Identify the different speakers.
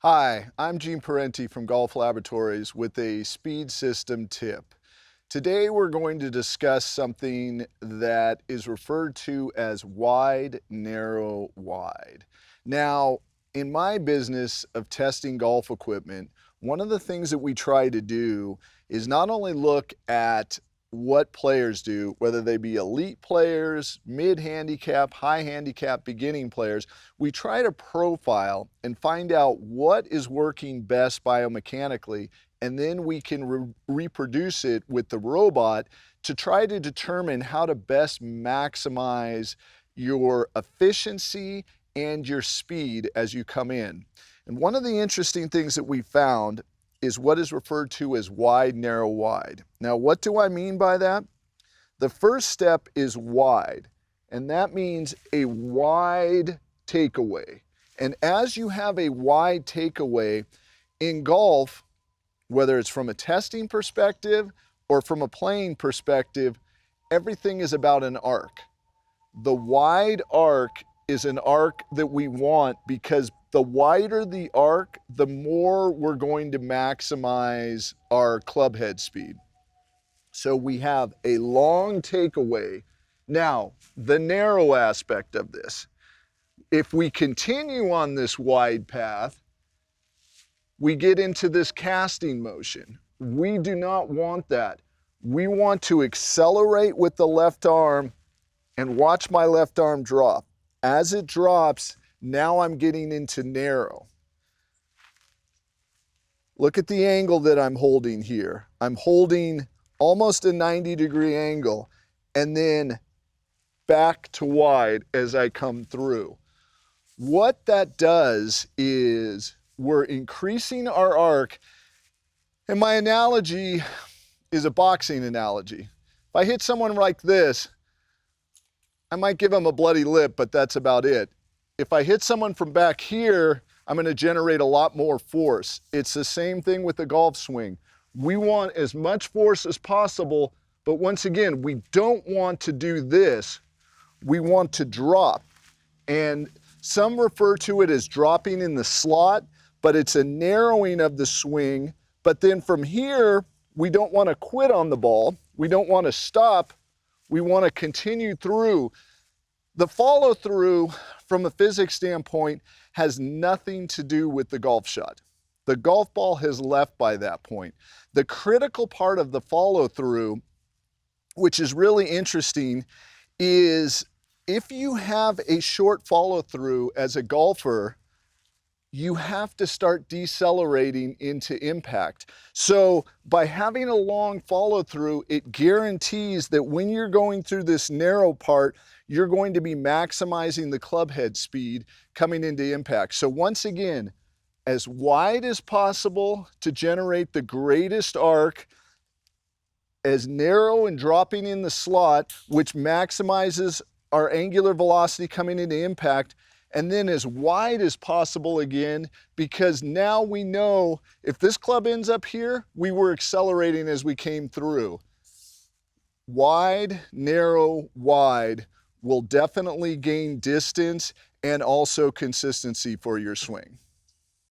Speaker 1: Hi, I'm Parente from Golf Laboratories with a speed system tip. Today we're going to discuss something that is referred to as wide, narrow, wide. Now, in my business of testing golf equipment, one of the things that we try to do is not only look at what players do, whether they be elite players, mid-handicap, high-handicap, beginning players, we try to profile and find out what is working best biomechanically, and then we can reproduce it with the robot to try to determine how to best maximize your efficiency and your speed as you come in. And one of the interesting things that we found is what is referred to as wide, narrow, wide. Now, what do I mean by that? The first step is wide, and that means a wide takeaway. And as you have a wide takeaway in golf, whether it's from a testing perspective or from a playing perspective, everything is about an arc. The wide arc is an arc that we want because the wider the arc, the more we're going to maximize our club head speed. So we have a long takeaway. Now, the narrow aspect of this, if we continue on this wide path, we get into this casting motion. We do not want that. We want to accelerate with the left arm and watch my left arm drop. As it drops, now I'm getting into narrow. Look at the angle that I'm holding here. I'm holding almost a 90-degree angle and then back to wide as I come through. What that does is we're increasing our arc, and my analogy is a boxing analogy. If I hit someone like this, I might give them a bloody lip, but that's about it. If I hit someone from back here, I'm going to generate a lot more force. It's the same thing with the golf swing. We want as much force as possible, but once again, we don't want to do this. We want to drop. And some refer to it as dropping in the slot, but it's a narrowing of the swing. But then from here, we don't want to quit on the ball. We don't want to stop. We want to continue through. The follow through from a physics standpoint has nothing to do with the golf shot. The golf ball has left by that point. The critical part of the follow through, which is really interesting, is if you have a short follow through as a golfer, you have to start decelerating into impact. So by having a long follow through, it guarantees that when you're going through this narrow part, you're going to be maximizing the club head speed coming into impact. So once again, as wide as possible to generate the greatest arc, as narrow and dropping in the slot, which maximizes our angular velocity coming into impact, and then as wide as possible again, because now we know if this club ends up here, we were accelerating as we came through. Wide, narrow, wide will definitely gain distance and also consistency for your swing.